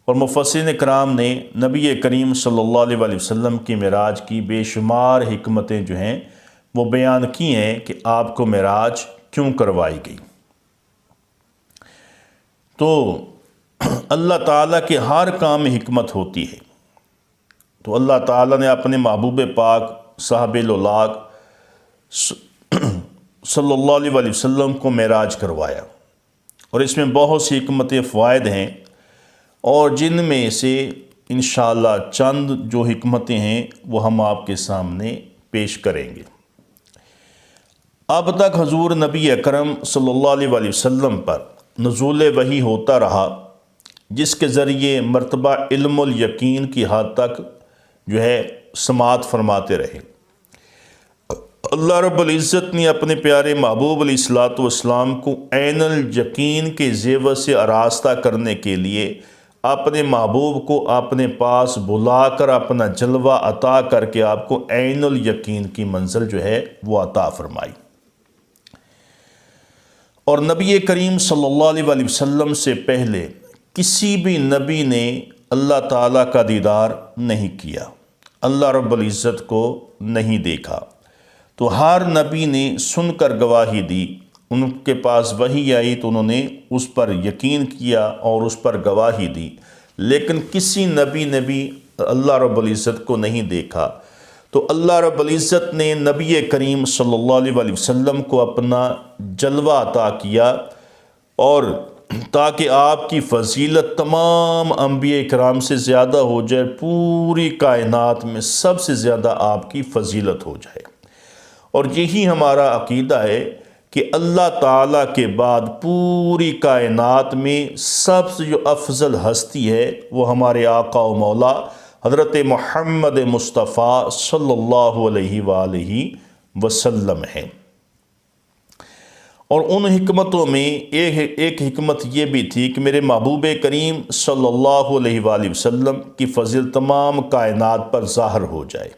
اور مفسرین کرام نے نبی کریم صلی اللہ علیہ وآلہ وسلم کی معراج کی بے شمار حکمتیں جو ہیں وہ بیان کی ہیں کہ آپ کو معراج کیوں کروائی گئی۔ تو اللہ تعالیٰ کے ہر کام میں حکمت ہوتی ہے، تو اللہ تعالیٰ نے اپنے محبوب پاک صاحب الولاق صلی اللہ علیہ وآلہ وسلم کو معراج کروایا، اور اس میں بہت سی حکمت فوائد ہیں، اور جن میں سے انشاءاللہ چند جو حکمتیں ہیں وہ ہم آپ کے سامنے پیش کریں گے۔ اب تک حضور نبی اکرم صلی اللہ علیہ وآلہ وسلم پر نزول وحی ہوتا رہا، جس کے ذریعے مرتبہ علم الیقین کی حد تک جو ہے سماعت فرماتے رہے۔ اللہ رب العزت نے اپنے پیارے محبوب علیہ الصلوۃ والسلام کو عین الیقین کے زیور سے آراستہ کرنے کے لیے اپنے محبوب کو اپنے پاس بلا کر اپنا جلوہ عطا کر کے آپ کو عین الیقین کی منزل جو ہے وہ عطا فرمائی۔ اور نبی کریم صلی اللہ علیہ وآلہ وسلم سے پہلے کسی بھی نبی نے اللہ تعالیٰ کا دیدار نہیں کیا، اللہ رب العزت کو نہیں دیکھا، تو ہر نبی نے سن کر گواہی دی، ان کے پاس وحی آئی تو انہوں نے اس پر یقین کیا اور اس پر گواہی دی، لیکن کسی نبی نے بھی اللہ رب العزت کو نہیں دیکھا۔ تو اللہ رب العزت نے نبی کریم صلی اللہ علیہ وآلہ وسلم کو اپنا جلوہ عطا کیا، اور تاکہ آپ کی فضیلت تمام انبیاء کرام سے زیادہ ہو جائے، پوری کائنات میں سب سے زیادہ آپ کی فضیلت ہو جائے۔ اور یہی ہمارا عقیدہ ہے کہ اللہ تعالیٰ کے بعد پوری کائنات میں سب سے جو افضل ہستی ہے وہ ہمارے آقا و مولا حضرت محمد مصطفیٰ صلی اللہ علیہ وآلہ وسلم ہے۔ اور ان حکمتوں میں ایک حکمت یہ بھی تھی کہ میرے محبوب کریم صلی اللہ علیہ وآلہ وسلم کی فضل تمام کائنات پر ظاہر ہو جائے۔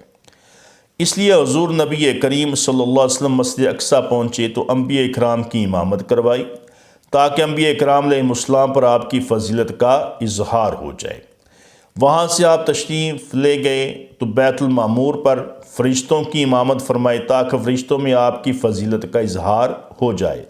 اس لیے حضور نبی کریم صلی اللہ علیہ وسلم مسجد اقصیٰ پہنچے تو انبیاء اکرام کی امامت کروائی، تاکہ انبیاء اکرام علیہ السلام پر آپ کی فضیلت کا اظہار ہو جائے۔ وہاں سے آپ تشریف لے گئے تو بیت المعمور پر فرشتوں کی امامت فرمائی، تاکہ فرشتوں میں آپ کی فضیلت کا اظہار ہو جائے۔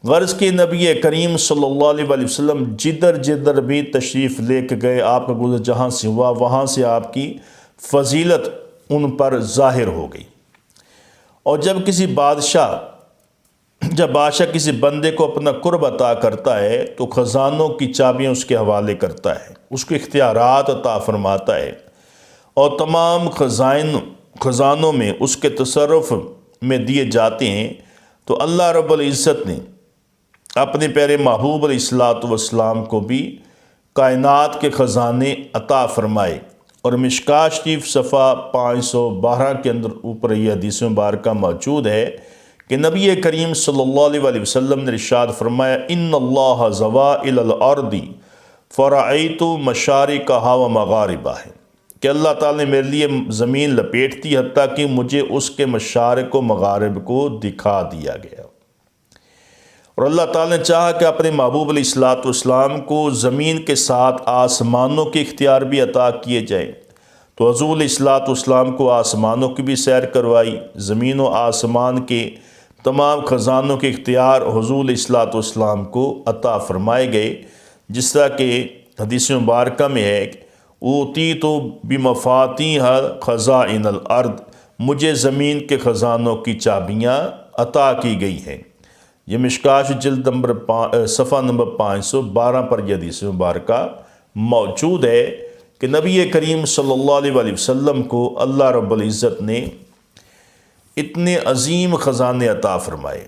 غرض کہ نبی کریم صلی اللہ علیہ وآلہ وسلم جدھر جدھر بھی تشریف لے کے گئے، آپ کا گزر جہاں سے ہوا، وہاں سے آپ کی فضیلت ان پر ظاہر ہو گئی۔ اور جب بادشاہ کسی بندے کو اپنا قرب عطا کرتا ہے تو خزانوں کی چابیاں اس کے حوالے کرتا ہے، اس کو اختیارات عطا فرماتا ہے، اور تمام خزانوں میں اس کے تصرف میں دیے جاتے ہیں۔ تو اللہ رب العزت نے اپنے پیارے محبوب علیہ الصلوۃ والسلام کو بھی کائنات کے خزانے عطا فرمائے۔ اور مشکاہ شریف صفحہ 512 کے اندر اوپر یہ حدیث مبارکہ موجود ہے کہ نبی کریم صلی اللہ علیہ وآلہ وسلم نے ارشاد فرمایا، ان اللہ زوى الى الارض فرأيت مشارقها ومغاربها، کہ اللہ تعالیٰ نے میرے لیے زمین لپیٹ دی حتیٰ کہ مجھے اس کے مشارق و مغارب کو دکھا دیا گیا۔ اور اللہ تعالیٰ نے چاہا کہ اپنے محبوب علیہ الصلوۃ والسلام کو زمین کے ساتھ آسمانوں کے اختیار بھی عطا کیے جائیں، تو حضور علیہ الصلوۃ والسلام کو آسمانوں کی بھی سیر کروائی، زمین و آسمان کے تمام خزانوں کے اختیار حضور علیہ الصلوۃ والسلام کو عطا فرمائے گئے، جس طرح کہ حدیث مبارکہ میں ہے کہ اوتیت بمفاتیح خزائن الارض، مجھے زمین کے خزانوں کی چابیاں عطا کی گئی ہیں۔ یہ مشکاہ جلد صفحہ نمبر 512 پر یہ حدیث مبارکہ موجود ہے کہ نبی کریم صلی اللہ علیہ وآلہ وسلم کو اللہ رب العزت نے اتنے عظیم خزانے عطا فرمائے۔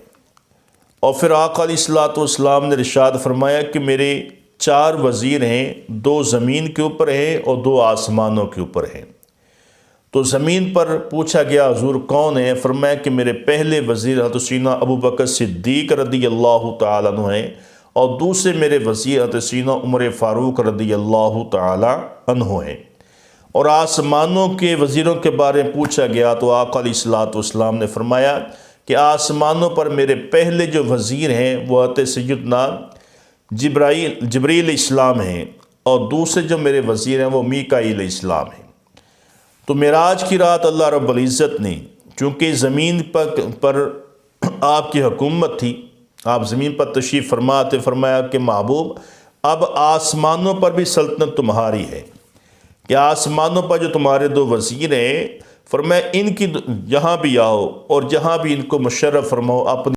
اور پھر آقا علیہ الصلوۃ والسلام نے ارشاد فرمایا کہ میرے 4 وزیر ہیں، 2 زمین کے اوپر ہیں اور 2 آسمانوں کے اوپر ہیں۔ تو زمین پر پوچھا گیا حضور کون ہے؟ فرمایا کہ میرے پہلے وزیر حضرت سیدنا ابو بکر صدیق رضی اللہ تعالیٰ عنہ ہیں، اور دوسرے میرے وزیر حضرت سیدنا عمر فاروق رضی اللہ تعالیٰ عنہ ہیں۔ اور آسمانوں کے وزیروں کے بارے میں پوچھا گیا تو آقا علیہ الصلوۃ والسلام نے فرمایا کہ آسمانوں پر میرے پہلے جو وزیر ہیں وہ حضرت سیدنا جبرائیل علیہ السلام ہیں، اور دوسرے جو میرے وزیر ہیں وہ میکائیل علیہ السلام ہیں۔ تو معراج کی رات اللہ رب العزت نے چونکہ زمین پر آپ کی حکومت تھی، آپ زمین پر تشریف فرماتے، فرمایا کہ محبوب اب آسمانوں پر بھی سلطنت تمہاری ہے، کہ آسمانوں پر جو تمہارے دو وزیر ہیں، فرمایا ان کی یہاں بھی آؤ اور جہاں بھی ان کو مشرف فرماؤ، اپنی